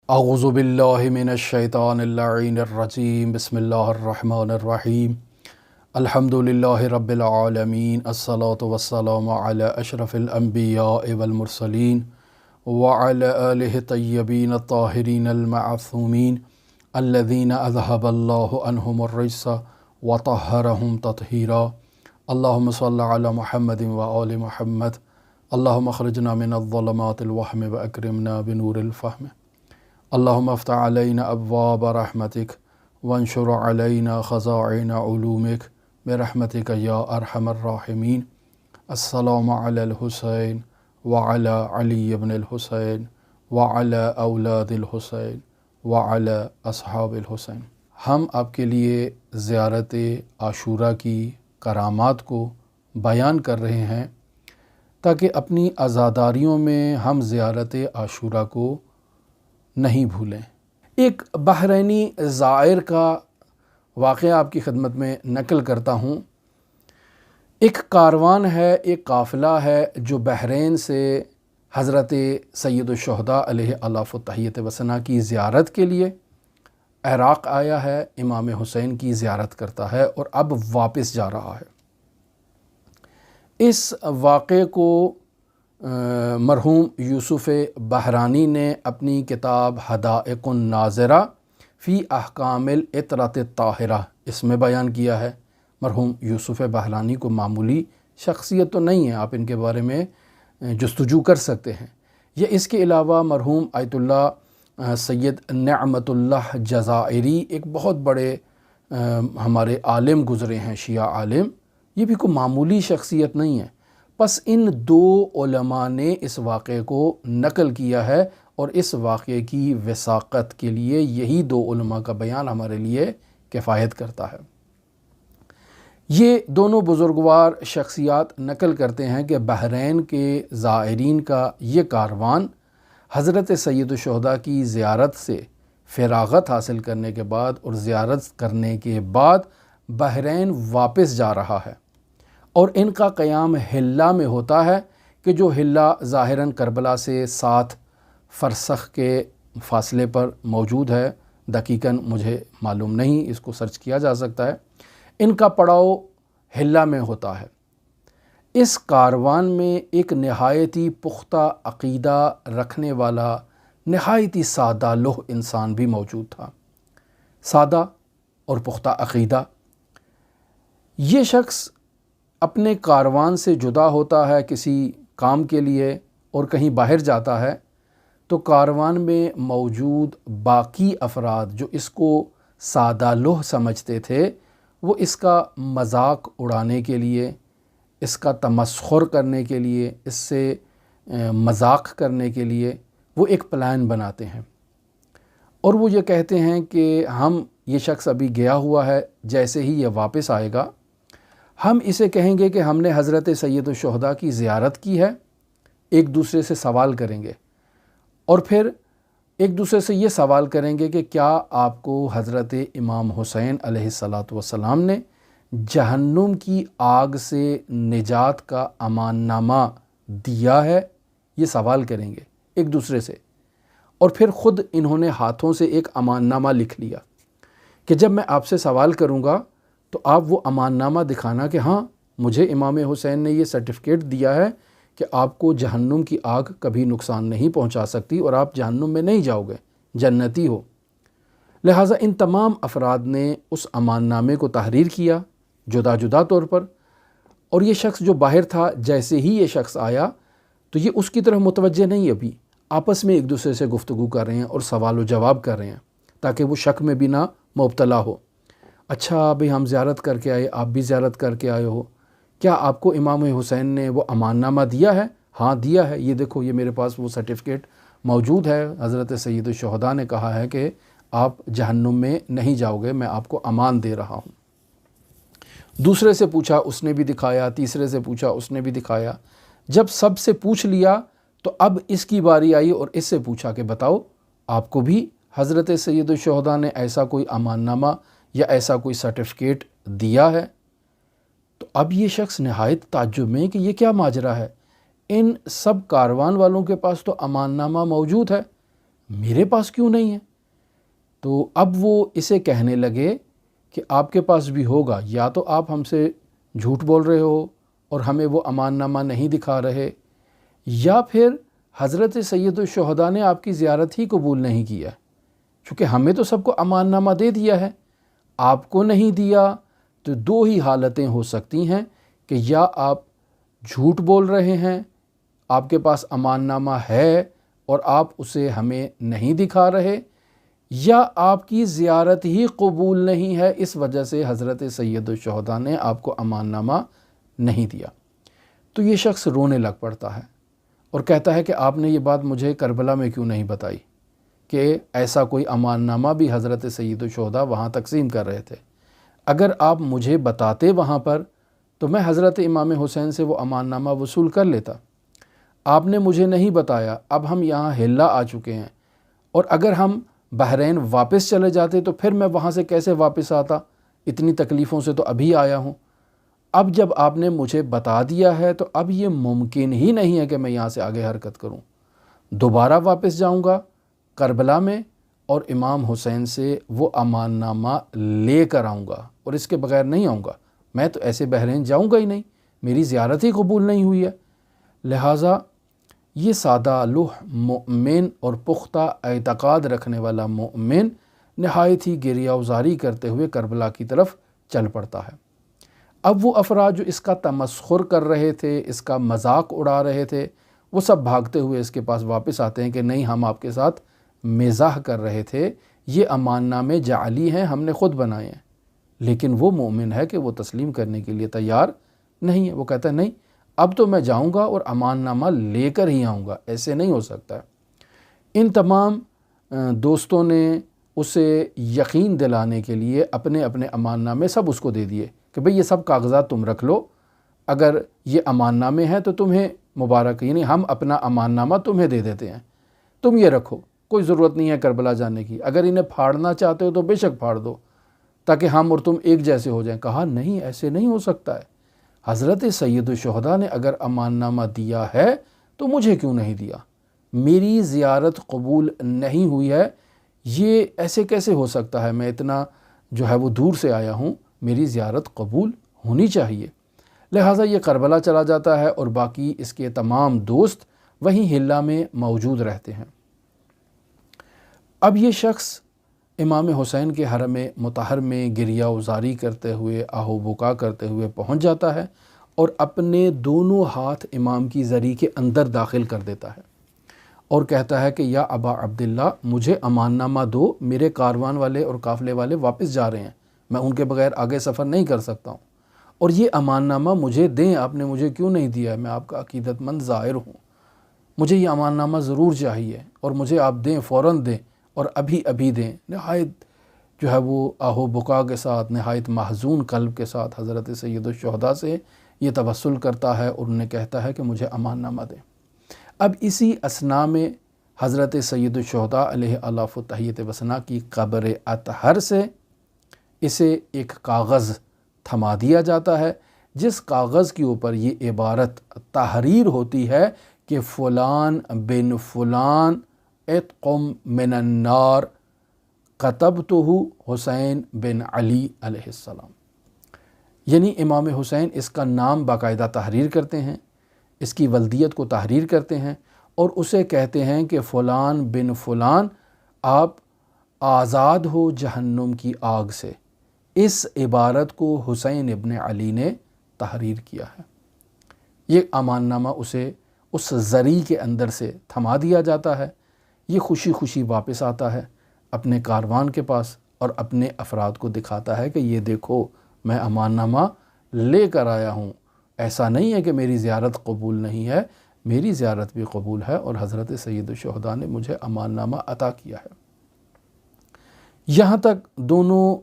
اعوذ باللہ من الشیطان اللعین الرجیم بسم اللہ الرحمن الرحیم الحمد للہ رب العالمین الصلاة والسلام علی اشرف الانبیاء والمرسلین وعلی آلہ طیبین الطاہرین المعصومین الذین اذہب اللہ عنہم الرجس وطہرہم تطہیرا اللہم صل علی محمد وآل محمد اللہم اخرجنا من الظلمات الوہم واکرمنا بنور الفہم اللہم افتح علینا ابواب رحمتک وانشر علینا خزائن علومک برحمتک یا ارحم الراحمین۔ السلام علی الحسین وعلی علی بن الحسین وعلی اولاد الحسین وعلی اصحاب الحسین۔ ہم آپ کے لیے زیارت عاشوراء کی کرامات کو بیان کر رہے ہیں تاکہ اپنی عزاداریوں میں ہم زیارت عاشوراء کو نہیں بھولیں۔ ایک بحرینی زائر کا واقعہ آپ کی خدمت میں نقل کرتا ہوں۔ ایک کاروان ہے، ایک قافلہ ہے جو بحرین سے حضرت سید الشہداء علیہ الاف التحیۃ وثنا کی زیارت کے لیے عراق آیا ہے، امام حسین کی زیارت کرتا ہے اور اب واپس جا رہا ہے۔ اس واقعے کو مرحوم یوسف بحرانی نے اپنی کتاب حدائق الناظرہ فی احکام العطرۃ الطاہرہ اس میں بیان کیا ہے۔ مرحوم یوسف بحرانی کو معمولی شخصیت تو نہیں ہے، آپ ان کے بارے میں جستجو کر سکتے ہیں۔ یہ اس کے علاوہ مرحوم آیت اللہ سید نعمت اللہ جزائری ایک بہت بڑے ہمارے عالم گزرے ہیں، شیعہ عالم، یہ بھی کوئی معمولی شخصیت نہیں ہے۔ پس ان دو علماء نے اس واقعے کو نقل کیا ہے اور اس واقعے کی وثاقت کے لیے یہی دو علماء کا بیان ہمارے لیے کفایت کرتا ہے۔ یہ دونوں بزرگوار شخصیات نقل کرتے ہیں کہ بحرین کے زائرین کا یہ کاروان حضرت سید الشہداء کی زیارت سے فراغت حاصل کرنے کے بعد اور زیارت کرنے کے بعد بحرین واپس جا رہا ہے، اور ان کا قیام حلہ میں ہوتا ہے کہ جو حلہ ظاہراً کربلا سے 7 فرسخ کے فاصلے پر موجود ہے، دقیقاً مجھے معلوم نہیں، اس کو سرچ کیا جا سکتا ہے۔ ان کا پڑاؤ حلہ میں ہوتا ہے۔ اس کاروان میں ایک نہایتی پختہ عقیدہ رکھنے والا نہایتی سادہ لوح انسان بھی موجود تھا۔ سادہ اور پختہ عقیدہ۔ یہ شخص اپنے کاروان سے جدا ہوتا ہے کسی کام کے لیے اور کہیں باہر جاتا ہے تو کاروان میں موجود باقی افراد جو اس کو سادہ لوح سمجھتے تھے، وہ اس کا مذاق اڑانے کے لیے، اس کا تمسخر کرنے کے لیے، اس سے مذاق کرنے کے لیے وہ ایک پلان بناتے ہیں، اور وہ یہ کہتے ہیں کہ ہم یہ شخص ابھی گیا ہوا ہے، جیسے ہی یہ واپس آئے گا ہم اسے کہیں گے کہ ہم نے حضرت سید الشہداء کی زیارت کی ہے، ایک دوسرے سے سوال کریں گے، اور پھر ایک دوسرے سے یہ سوال کریں گے کہ کیا آپ کو حضرت امام حسین علیہ السلام نے جہنم کی آگ سے نجات کا امان نامہ دیا ہے؟ یہ سوال کریں گے ایک دوسرے سے، اور پھر خود انہوں نے ہاتھوں سے ایک امان نامہ لکھ لیا کہ جب میں آپ سے سوال کروں گا تو آپ وہ امان نامہ دکھانا کہ ہاں مجھے امام حسین نے یہ سرٹیفکیٹ دیا ہے کہ آپ کو جہنم کی آگ کبھی نقصان نہیں پہنچا سکتی اور آپ جہنم میں نہیں جاؤ گے، جنتی ہو۔ لہٰذا ان تمام افراد نے اس امان نامے کو تحریر کیا جدا جدا طور پر، اور یہ شخص جو باہر تھا جیسے ہی یہ شخص آیا تو یہ اس کی طرف متوجہ نہیں، ابھی آپس میں ایک دوسرے سے گفتگو کر رہے ہیں اور سوال و جواب کر رہے ہیں تاکہ وہ شک میں بھی نہ مبتلا ہو۔ اچھا بھئی، ہم زیارت کر کے آئے، آپ بھی زیارت کر کے آئے ہو، کیا آپ کو امام حسین نے وہ امان نامہ دیا ہے؟ ہاں دیا ہے، یہ دیکھو، یہ میرے پاس وہ سرٹیفکیٹ موجود ہے، حضرت سید الشہداء نے کہا ہے کہ آپ جہنم میں نہیں جاؤ گے، میں آپ کو امان دے رہا ہوں۔ دوسرے سے پوچھا، اس نے بھی دکھایا، تیسرے سے پوچھا، اس نے بھی دکھایا۔ جب سب سے پوچھ لیا تو اب اس کی باری آئی اور اس سے پوچھا کہ بتاؤ آپ کو بھی حضرت سید الشہداء نے ایسا کوئی امان نامہ یا ایسا کوئی سرٹیفکیٹ دیا ہے؟ تو اب یہ شخص نہایت تعجب میں کہ یہ کیا ماجرا ہے، ان سب کاروان والوں کے پاس تو امان نامہ موجود ہے، میرے پاس کیوں نہیں ہے؟ تو اب وہ اسے کہنے لگے کہ آپ کے پاس بھی ہوگا، یا تو آپ ہم سے جھوٹ بول رہے ہو اور ہمیں وہ امان نامہ نہیں دکھا رہے، یا پھر حضرت سید الشہداء نے آپ کی زیارت ہی قبول نہیں کیا، چونکہ ہمیں تو سب کو امان نامہ دے دیا ہے، آپ کو نہیں دیا۔ تو دو ہی حالتیں ہو سکتی ہیں کہ یا آپ جھوٹ بول رہے ہیں، آپ کے پاس امان نامہ ہے اور آپ اسے ہمیں نہیں دکھا رہے، یا آپ کی زیارت ہی قبول نہیں ہے، اس وجہ سے حضرت سید الشہداء نے آپ کو امان نامہ نہیں دیا۔ تو یہ شخص رونے لگ پڑتا ہے اور کہتا ہے کہ آپ نے یہ بات مجھے کربلا میں کیوں نہیں بتائی کہ ایسا کوئی امان نامہ بھی حضرت سید الشہداء وہاں تقسیم کر رہے تھے۔ اگر آپ مجھے بتاتے وہاں پر تو میں حضرت امام حسین سے وہ امان نامہ وصول کر لیتا۔ آپ نے مجھے نہیں بتایا، اب ہم یہاں ہلا آ چکے ہیں، اور اگر ہم بحرین واپس چلے جاتے تو پھر میں وہاں سے کیسے واپس آتا؟ اتنی تکلیفوں سے تو ابھی آیا ہوں۔ اب جب آپ نے مجھے بتا دیا ہے تو اب یہ ممکن ہی نہیں ہے کہ میں یہاں سے آگے حرکت کروں، دوبارہ واپس جاؤں گا کربلا میں اور امام حسین سے وہ امان نامہ لے کر آؤں گا، اور اس کے بغیر نہیں آؤں گا۔ میں تو ایسے بحرین جاؤں گا ہی نہیں، میری زیارت ہی قبول نہیں ہوئی ہے۔ لہٰذا یہ سادہ لوح مومن اور پختہ اعتقاد رکھنے والا مومن نہایت ہی گریہ وزاری کرتے ہوئے کربلا کی طرف چل پڑتا ہے۔ اب وہ افراد جو اس کا تمسخر کر رہے تھے، اس کا مذاق اڑا رہے تھے، وہ سب بھاگتے ہوئے اس کے پاس واپس آتے ہیں کہ نہیں، ہم آپ کے ساتھ مزاح کر رہے تھے، یہ امان نامے جعلی ہیں، ہم نے خود بنائے ہیں۔ لیکن وہ مومن ہے کہ وہ تسلیم کرنے کے لیے تیار نہیں ہے۔ وہ کہتا ہے نہیں، اب تو میں جاؤں گا اور امان نامہ لے کر ہی آؤں گا، ایسے نہیں ہو سکتا۔ ان تمام دوستوں نے اسے یقین دلانے کے لیے اپنے اپنے امان نامے سب اس کو دے دیے کہ بھئی یہ سب کاغذات تم رکھ لو، اگر یہ امان نامے ہیں تو تمہیں مبارک، یعنی ہم اپنا امان نامہ تمہیں دے دیتے ہیں، تم یہ رکھو، کوئی ضرورت نہیں ہے کربلا جانے کی، اگر انہیں پھاڑنا چاہتے ہو تو بے شک پھاڑ دو تاکہ ہم اور تم ایک جیسے ہو جائیں۔ کہا نہیں، ایسے نہیں ہو سکتا ہے، حضرت سید الشہداء نے اگر امان نامہ دیا ہے تو مجھے کیوں نہیں دیا؟ میری زیارت قبول نہیں ہوئی ہے، یہ ایسے کیسے ہو سکتا ہے؟ میں اتنا جو ہے وہ دور سے آیا ہوں، میری زیارت قبول ہونی چاہیے۔ لہٰذا یہ کربلا چلا جاتا ہے اور باقی اس کے تمام دوست وہیں ہلا میں موجود رہتے ہیں۔ اب یہ شخص امام حسین کے حرم مطہر میں گریہ وزاری کرتے ہوئے، آہ و بکا کرتے ہوئے پہنچ جاتا ہے اور اپنے دونوں ہاتھ امام کی زری کے اندر داخل کر دیتا ہے اور کہتا ہے کہ یا ابا عبداللہ، مجھے امان نامہ دو، میرے کاروان والے اور قافلے والے واپس جا رہے ہیں، میں ان کے بغیر آگے سفر نہیں کر سکتا ہوں، اور یہ امان نامہ مجھے دیں، آپ نے مجھے کیوں نہیں دیا؟ میں آپ کا عقیدت مند زائر ہوں، مجھے یہ امان نامہ ضرور چاہیے اور مجھے آپ دیں، فوراً دیں اور ابھی ابھی دیں۔ نہایت جو ہے وہ آہ و بکا کے ساتھ، نہایت محزون قلب کے ساتھ حضرت سید الشہداء سے یہ توسل کرتا ہے اور انہیں کہتا ہے کہ مجھے امان نامہ دیں۔ اب اسی اثناء میں حضرت سید الشہداء علیہ الاف و تحیت وثنا کی قبر اطہر سے اسے ایک کاغذ تھما دیا جاتا ہے، جس کاغذ کے اوپر یہ عبارت تحریر ہوتی ہے کہ فلان بن فلان اتقم من النار کتبتہ حسین بن علی علیہ السلام، یعنی امام حسین اس کا نام باقاعدہ تحریر کرتے ہیں، اس کی ولدیت کو تحریر کرتے ہیں اور اسے کہتے ہیں کہ فلان بن فلان آپ آزاد ہو جہنم کی آگ سے۔ اس عبارت کو حسین ابن علی نے تحریر کیا ہے۔ یہ امان نامہ اسے اس زری کے اندر سے تھما دیا جاتا ہے۔ یہ خوشی خوشی واپس آتا ہے اپنے کاروان کے پاس اور اپنے افراد کو دکھاتا ہے کہ یہ دیکھو، میں امان نامہ لے کر آیا ہوں، ایسا نہیں ہے کہ میری زیارت قبول نہیں ہے، میری زیارت بھی قبول ہے اور حضرت سید الشہداء نے مجھے امان نامہ عطا کیا ہے۔ یہاں تک دونوں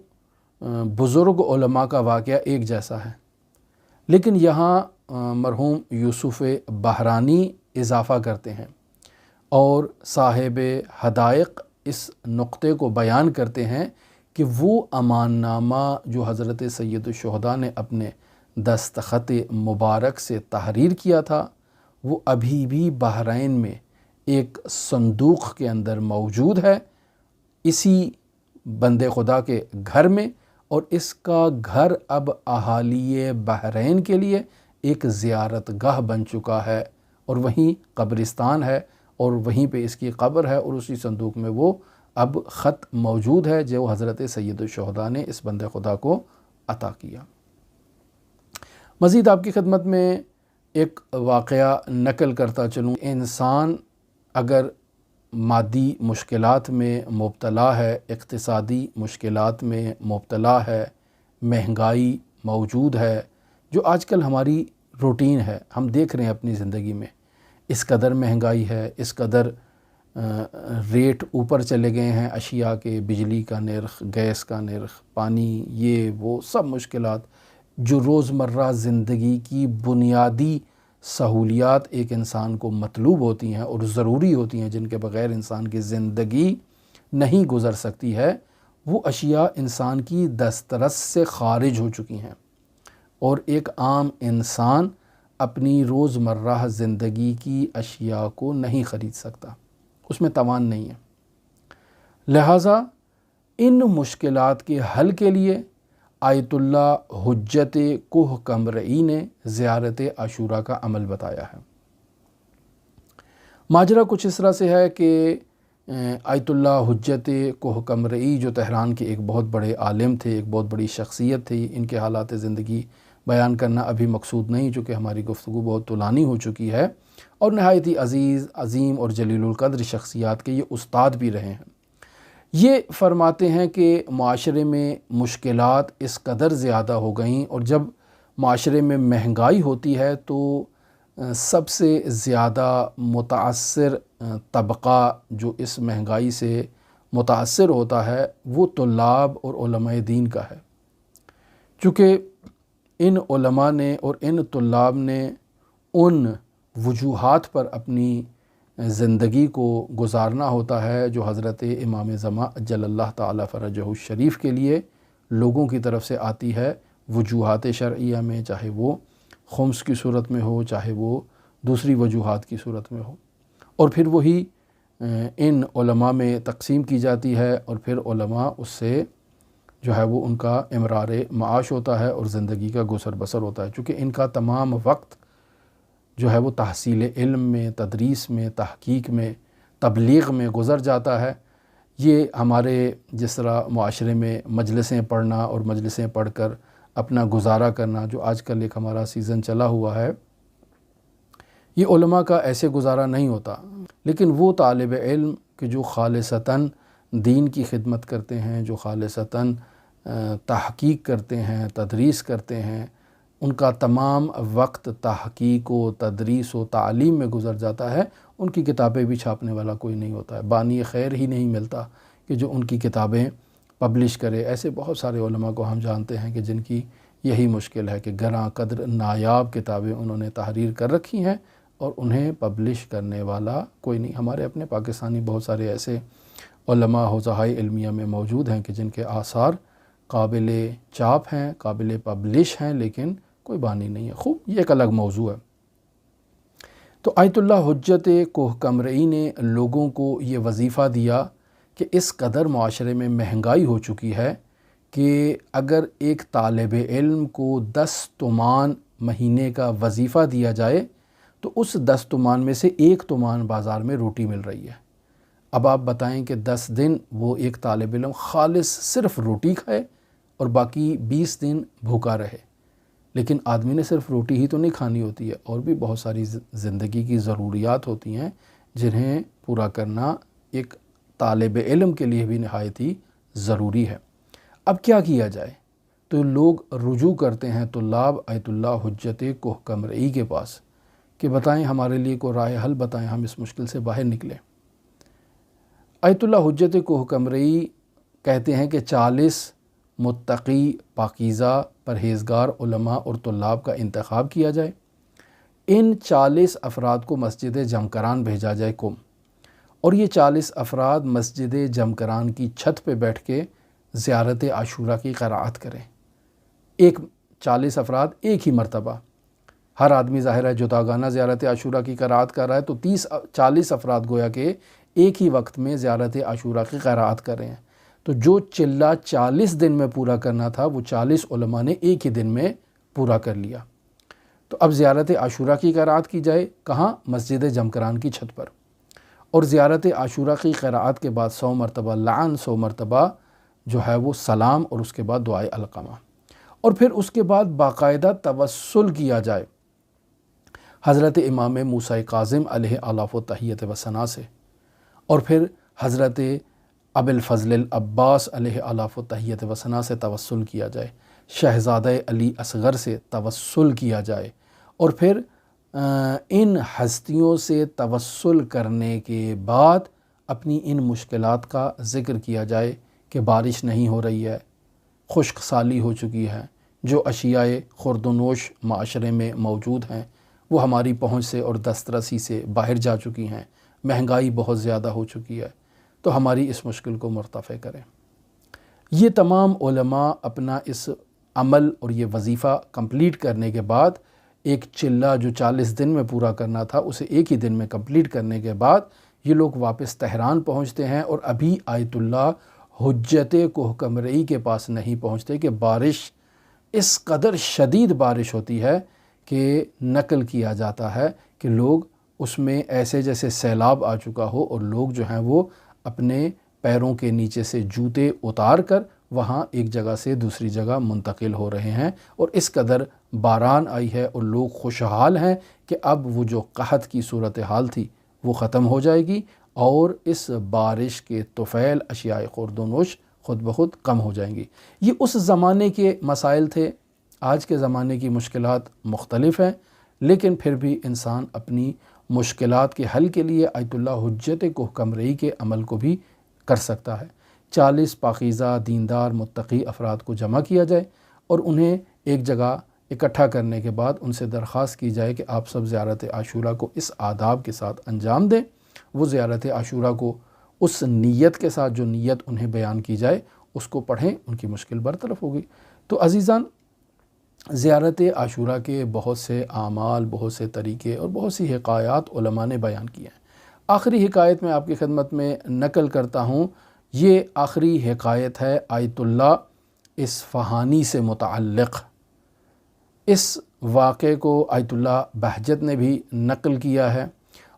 بزرگ علماء کا واقعہ ایک جیسا ہے، لیکن یہاں مرحوم یوسف بحرانی اضافہ کرتے ہیں اور صاحب حدائق اس نقطے کو بیان کرتے ہیں کہ وہ امان نامہ جو حضرت سید الشہداء نے اپنے دستخط مبارک سے تحریر کیا تھا، وہ ابھی بھی بحرین میں ایک صندوق کے اندر موجود ہے اسی بندے خدا کے گھر میں، اور اس کا گھر اب اہالی بحرین کے لیے ایک زیارت گاہ بن چکا ہے، اور وہیں قبرستان ہے اور وہیں پہ اس کی قبر ہے، اور اسی صندوق میں وہ اب خط موجود ہے جو حضرت سید الشہداء نے اس بندے خدا کو عطا کیا۔ مزید آپ کی خدمت میں ایک واقعہ نقل کرتا چلوں۔ انسان اگر مادی مشکلات میں مبتلا ہے، اقتصادی مشکلات میں مبتلا ہے، مہنگائی موجود ہے، جو آج کل ہماری روٹین ہے، ہم دیکھ رہے ہیں اپنی زندگی میں اس قدر مہنگائی ہے، اس قدر ریٹ اوپر چلے گئے ہیں اشیاء کے، بجلی کا نرخ، گیس کا نرخ، پانی، یہ وہ سب مشکلات جو روزمرہ زندگی کی بنیادی سہولیات ایک انسان کو مطلوب ہوتی ہیں اور ضروری ہوتی ہیں، جن کے بغیر انسان کی زندگی نہیں گزر سکتی ہے، وہ اشیاء انسان کی دسترس سے خارج ہو چکی ہیں، اور ایک عام انسان اپنی روزمرہ زندگی کی اشیاء کو نہیں خرید سکتا، اس میں توان نہیں ہے۔ لہٰذا ان مشکلات کے حل کے لیے آیت اللہ حجت کوہ قمرئی نے زیارت عاشوراء کا عمل بتایا ہے۔ ماجرا کچھ اس طرح سے ہے کہ آیت اللہ حجت کوہ قمرئی جو تہران کے ایک بہت بڑے عالم تھے، ایک بہت بڑی شخصیت تھی، ان کے حالات زندگی بیان کرنا ابھی مقصود نہیں چونکہ ہماری گفتگو بہت طولانی ہو چکی ہے، اور نہایت ہی عزیز، عظیم اور جلیل القدر شخصیات کے یہ استاد بھی رہے ہیں۔ یہ فرماتے ہیں کہ معاشرے میں مشکلات اس قدر زیادہ ہو گئیں، اور جب معاشرے میں مہنگائی ہوتی ہے تو سب سے زیادہ متاثر طبقہ جو اس مہنگائی سے متاثر ہوتا ہے وہ طلاب اور علماء دین کا ہے، چونکہ ان علماء نے اور ان طلاب نے ان وجوہات پر اپنی زندگی کو گزارنا ہوتا ہے جو حضرت امام زمان اجل اللہ تعالی فرجہ الشریف کے لیے لوگوں کی طرف سے آتی ہے، وجوہات شرعیہ میں، چاہے وہ خمس کی صورت میں ہو، چاہے وہ دوسری وجوہات کی صورت میں ہو، اور پھر وہی ان علماء میں تقسیم کی جاتی ہے، اور پھر علماء اس سے جو ہے وہ ان کا امرار معاش ہوتا ہے اور زندگی کا گزر بسر ہوتا ہے، چونکہ ان کا تمام وقت جو ہے وہ تحصیل علم میں، تدریس میں، تحقیق میں، تبلیغ میں گزر جاتا ہے۔ یہ ہمارے جس طرح معاشرے میں مجلسیں پڑھنا اور مجلسیں پڑھ کر اپنا گزارا کرنا جو آج کل ایک ہمارا سیزن چلا ہوا ہے، یہ علماء کا ایسے گزارا نہیں ہوتا، لیکن وہ طالب علم کہ جو خالصتاً دین کی خدمت کرتے ہیں، جو خالصتاً تحقیق کرتے ہیں، تدریس کرتے ہیں، ان کا تمام وقت تحقیق و تدریس و تعلیم میں گزر جاتا ہے، ان کی کتابیں بھی چھاپنے والا کوئی نہیں ہوتا ہے، بانی خیر ہی نہیں ملتا کہ جو ان کی کتابیں پبلش کرے۔ ایسے بہت سارے علماء کو ہم جانتے ہیں کہ جن کی یہی مشکل ہے کہ گراں قدر نایاب کتابیں انہوں نے تحریر کر رکھی ہیں اور انہیں پبلش کرنے والا کوئی نہیں۔ ہمارے اپنے پاکستانی بہت سارے ایسے علماء حوزہائے علمیہ میں موجود ہیں کہ جن کے آثار قابل چاپ ہیں، قابل پبلش ہیں، لیکن کوئی بانی نہیں ہے۔ خوب، یہ ایک الگ موضوع ہے۔ تو آیت اللہ حجت کوہ قمرئی نے لوگوں کو یہ وظیفہ دیا کہ اس قدر معاشرے میں مہنگائی ہو چکی ہے کہ اگر ایک طالب علم کو 10 تومان مہینے کا وظیفہ دیا جائے تو اس 10 تومان میں سے 1 تومان بازار میں روٹی مل رہی ہے۔ اب آپ بتائیں کہ 10 دن وہ ایک طالب علم خالص صرف روٹی کھائے اور باقی 20 دن بھوکا رہے، لیکن آدمی نے صرف روٹی ہی تو نہیں کھانی ہوتی ہے، اور بھی بہت ساری زندگی کی ضروریات ہوتی ہیں جنہیں پورا کرنا ایک طالب علم کے لیے بھی نہایت ہی ضروری ہے۔ اب کیا کیا جائے؟ تو لوگ رجوع کرتے ہیں طلاب آیت اللہ حجت کوہ قمرئی کے پاس کہ بتائیں ہمارے لیے کوئی رائے حل بتائیں، ہم اس مشکل سے باہر نکلیں۔ آیت اللہ حجت کوہ قمرئی کہتے ہیں کہ 40 متقی، پاکیزہ، پرہیزگار علماء اور طلاب کا انتخاب کیا جائے، ان 40 افراد کو مسجد جمکران بھیجا جائے قم، اور یہ 40 افراد مسجد جمکران کی چھت پہ بیٹھ کے زیارت عاشوراء کی قرأت کریں۔ 40 افراد ایک ہی مرتبہ، ہر آدمی ظاہر ہے جداگانہ زیارت عاشوراء کی قرأت کر رہا ہے، تو 30-40 افراد گویا کہ ایک ہی وقت میں زیارت عاشوراء کی قرأت کر رہے ہیں، تو جو چلہ 40 دن میں پورا کرنا تھا وہ 40 علماء نے ایک ہی دن میں پورا کر لیا۔ تو اب زیارت عاشوراء کی قرأت کی جائے کہاں؟ مسجد جمکران کی چھت پر، اور زیارت عاشوراء کی قرأت کے بعد 100 مرتبہ لعن، 100 مرتبہ جو ہے وہ سلام، اور اس کے بعد دعائے علقمہ، اور پھر اس کے بعد باقاعدہ توسل کیا جائے حضرت امام موسیٰ کاظم علیہ آلاف و تحیت و ثنا سے، اور پھر حضرت ابو الفضل العباس علیہ آلاف و تحیت و ثنا سے توسل کیا جائے، شہزادہ علی اصغر سے توسل کیا جائے، اور پھر ان ہستیوں سے توسل کرنے کے بعد اپنی ان مشکلات کا ذکر کیا جائے کہ بارش نہیں ہو رہی ہے، خشک سالی ہو چکی ہے، جو اشیاء خورد و نوش معاشرے میں موجود ہیں وہ ہماری پہنچ سے اور دسترسی سے باہر جا چکی ہیں، مہنگائی بہت زیادہ ہو چکی ہے، تو ہماری اس مشکل کو مرتفع کریں۔ یہ تمام علماء اپنا اس عمل اور یہ وظیفہ کمپلیٹ کرنے کے بعد، ایک چلہ جو 40 دن میں پورا کرنا تھا اسے ایک ہی دن میں کمپلیٹ کرنے کے بعد یہ لوگ واپس تہران پہنچتے ہیں، اور ابھی آیت اللہ حجت کوہ کے پاس نہیں پہنچتے کہ بارش اس قدر شدید بارش ہوتی ہے کہ نقل کیا جاتا ہے کہ لوگ اس میں ایسے جیسے سیلاب آ چکا ہو، اور لوگ جو ہیں وہ اپنے پیروں کے نیچے سے جوتے اتار کر وہاں ایک جگہ سے دوسری جگہ منتقل ہو رہے ہیں، اور اس قدر باران آئی ہے اور لوگ خوشحال ہیں کہ اب وہ جو قحط کی صورتحال تھی وہ ختم ہو جائے گی، اور اس بارش کے طفیل اشیاء خورد و نوش خود بخود کم ہو جائیں گی۔ یہ اس زمانے کے مسائل تھے، آج کے زمانے کی مشکلات مختلف ہیں، لیکن پھر بھی انسان اپنی مشکلات کے حل کے لیے آیت اللہ حجت کوہ کے عمل کو بھی کر سکتا ہے۔ 40 پاکیزہ دیندار متقی افراد کو جمع کیا جائے اور انہیں ایک جگہ اکٹھا کرنے کے بعد ان سے درخواست کی جائے کہ آپ سب زیارت عاشوراء کو اس آداب کے ساتھ انجام دیں۔ وہ زیارت عاشوراء کو اس نیت کے ساتھ، جو نیت انہیں بیان کی جائے، اس کو پڑھیں، ان کی مشکل برطرف ہوگی۔ تو عزیزان، زیارت عاشوراء کے بہت سے اعمال، بہت سے طریقے اور بہت سی حکایات علماء نے بیان کیے ہیں۔ آخری حکایت میں آپ کی خدمت میں نقل کرتا ہوں۔ یہ آخری حکایت ہے آیت اللہ اصفہانی سے متعلق۔ اس واقعے کو آیت اللہ بہجت نے بھی نقل کیا ہے،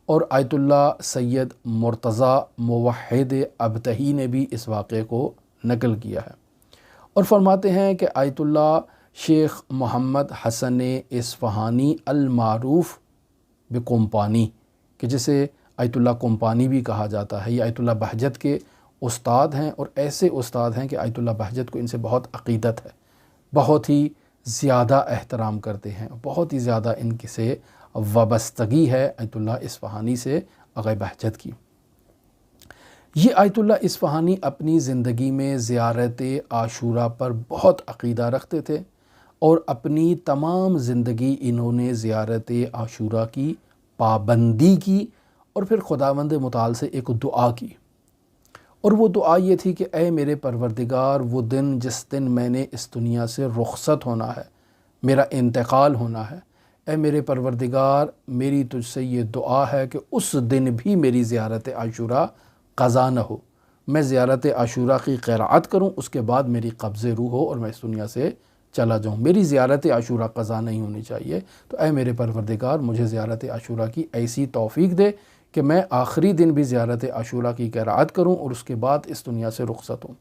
اور آیت اللہ سید مرتضیٰ موحد ابتہی نے بھی اس واقعے کو نقل کیا ہے، اور فرماتے ہیں کہ آیت اللہ شیخ محمد حسن اصفہانی المعروف بکمپانی، کہ جسے آیت اللہ کمپانی بھی کہا جاتا ہے، یہ آیت اللہ بہجت کے استاد ہیں، اور ایسے استاد ہیں کہ آیت اللہ بہجت کو ان سے بہت عقیدت ہے، بہت ہی زیادہ احترام کرتے ہیں، بہت ہی زیادہ ان سے وابستگی ہے آیت اللہ اصفہانی سے آقا بہجت کی۔ یہ آیت اللہ اصفہانی اپنی زندگی میں زیارت عاشوراء پر بہت عقیدہ رکھتے تھے، اور اپنی تمام زندگی انہوں نے زیارت عاشوراء کی پابندی کی، اور پھر خداوند متعال سے ایک دعا کی، اور وہ دعا یہ تھی کہ اے میرے پروردگار، وہ دن جس دن میں نے اس دنیا سے رخصت ہونا ہے، میرا انتقال ہونا ہے، اے میرے پروردگار، میری تجھ سے یہ دعا ہے کہ اس دن بھی میری زیارت عاشوراء قضا نہ ہو، میں زیارت عاشوراء کی قرأت کروں، اس کے بعد میری قبض روح ہو اور میں اس دنیا سے چلا جاؤں، میری زیارت عاشوراء قضا نہیں ہونی چاہیے۔ تو اے میرے پروردگار، مجھے زیارت عاشوراء کی ایسی توفیق دے کہ میں آخری دن بھی زیارت عاشوراء کی قرأت کروں اور اس کے بعد اس دنیا سے رخصت ہوں۔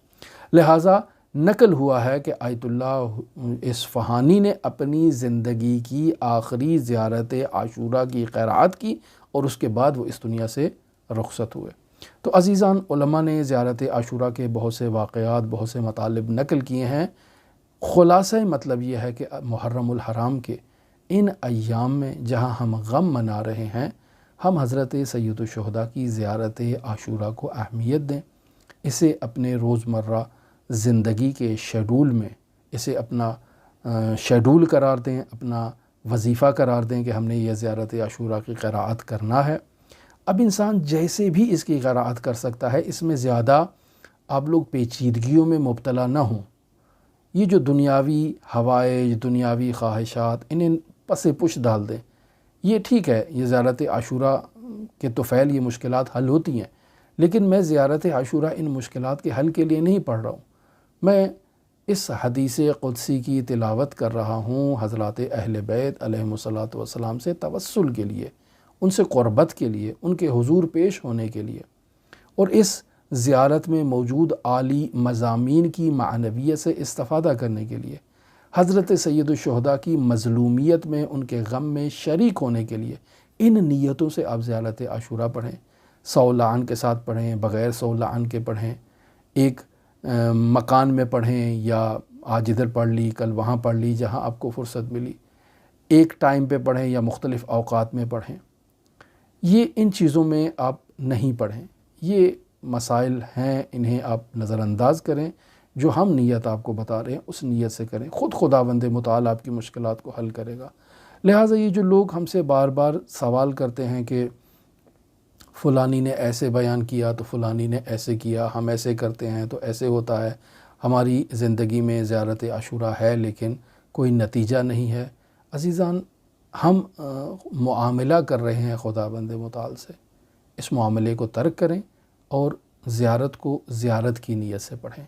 لہٰذا نقل ہوا ہے کہ آیت اللہ اصفہانی نے اپنی زندگی کی آخری زیارت عاشوراء کی قرأت کی، اور اس کے بعد وہ اس دنیا سے رخصت ہوئے۔ تو عزیزان، علماء نے زیارت عاشوراء کے بہت سے واقعات، بہت سے مطالب نقل کیے ہیں۔ خلاصہ مطلب یہ ہے کہ محرم الحرام کے ان ایام میں جہاں ہم غم منا رہے ہیں، ہم حضرت سید الشہداء کی زیارت عاشوراء کو اہمیت دیں، اسے اپنے روزمرہ زندگی کے شیڈول میں اسے اپنا شیڈول قرار دیں، اپنا وظیفہ قرار دیں کہ ہم نے یہ زیارت عاشوراء کی قرأت کرنا ہے۔ اب انسان جیسے بھی اس کی قرأت کر سکتا ہے، اس میں زیادہ آپ لوگ پیچیدگیوں میں مبتلا نہ ہوں۔ یہ جو دنیاوی ہوائے، دنیاوی خواہشات، انہیں پس پش ڈال دیں۔ یہ ٹھیک ہے، یہ زیارت عاشوراء کے طفیل یہ مشکلات حل ہوتی ہیں، لیکن میں زیارت عاشوراء ان مشکلات کے حل کے لیے نہیں پڑھ رہا ہوں۔ میں اس حدیث قدسی کی تلاوت کر رہا ہوں حضرات اہل بیت علیہم الصلاۃ والسلام سے توسل کے لیے، ان سے قربت کے لیے، ان کے حضور پیش ہونے کے لیے، اور اس زیارت میں موجود عالی مضامین کی معنویت سے استفادہ کرنے کے لیے، حضرت سید الشہداء کی مظلومیت میں ان کے غم میں شریک ہونے کے لیے، ان نیتوں سے آپ زیارت عاشوراء پڑھیں۔ 100 لعن کے ساتھ پڑھیں، بغیر 100 لعن کے پڑھیں، ایک مکان میں پڑھیں، یا آج ادھر پڑھ لی کل وہاں پڑھ لی، جہاں آپ کو فرصت ملی، ایک ٹائم پہ پڑھیں یا مختلف اوقات میں پڑھیں۔ یہ ان چیزوں میں آپ نہیں پڑھیں، یہ مسائل ہیں، انہیں آپ نظر انداز کریں۔ جو ہم نیت آپ کو بتا رہے ہیں اس نیت سے کریں، خود خداوند متعال آپ کی مشکلات کو حل کرے گا۔ لہٰذا یہ جو لوگ ہم سے بار بار سوال کرتے ہیں کہ فلانی نے ایسے بیان کیا تو فلانی نے ایسے کیا، ہم ایسے کرتے ہیں تو ایسے ہوتا ہے، ہماری زندگی میں زیارت عاشوراء ہے لیکن کوئی نتیجہ نہیں ہے۔ عزیزان، ہم معاملہ کر رہے ہیں خداوند متعال سے، اس معاملے کو ترک کریں اور زیارت کو زیارت کی نیت سے پڑھیں،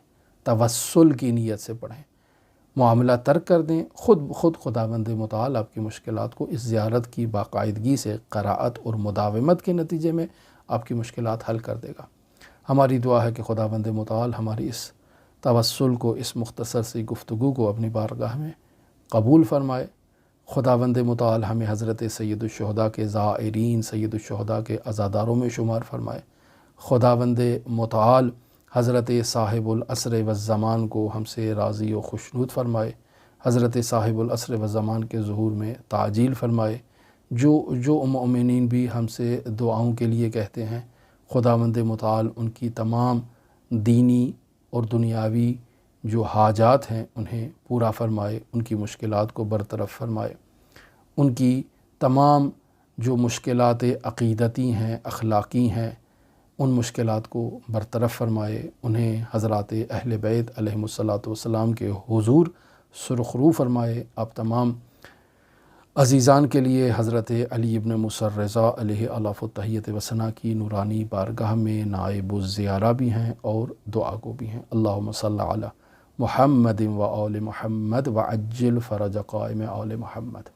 توسل کی نیت سے پڑھیں، معاملہ ترک کر دیں، خود خداوند متعال آپ کی مشکلات کو اس زیارت کی باقاعدگی سے قراءت اور مداومت کے نتیجے میں آپ کی مشکلات حل کر دے گا۔ ہماری دعا ہے کہ خداوند متعال ہماری اس توسل کو، اس مختصر سی گفتگو کو اپنی بارگاہ میں قبول فرمائے۔ خداوند متعال ہمیں حضرت سید الشہداء کے زائرین، سید الشہداء کے عزاداروں میں شمار فرمائے۔ خداوند متعال حضرت صاحب العصر والزمان کو ہم سے راضی و خوشنود فرمائے، حضرت صاحب العصر والزمان کے ظہور میں تعجیل فرمائے۔ جو مؤمنین بھی ہم سے دعاؤں کے لیے کہتے ہیں، خداوند متعال ان کی تمام دینی اور دنیاوی جو حاجات ہیں انہیں پورا فرمائے، ان کی مشکلات کو برطرف فرمائے، ان کی تمام جو مشکلات عقیدتی ہیں، اخلاقی ہیں، ان مشکلات کو برطرف فرمائے، انہیں حضرات اہل بیت علیہم الصلاۃ والسلام کے حضور سرخرو فرمائے۔ آپ تمام عزیزان کے لیے حضرت علی ابن موسیٰ الرضا علیہ الاف التحیت و ثنا کی نورانی بارگاہ میں نائب الزیارہ بھی ہیں اور دعا کو بھی ہیں۔ اللہم صلی علی محمد و آل محمد وعجل فرج قائم آل محمد۔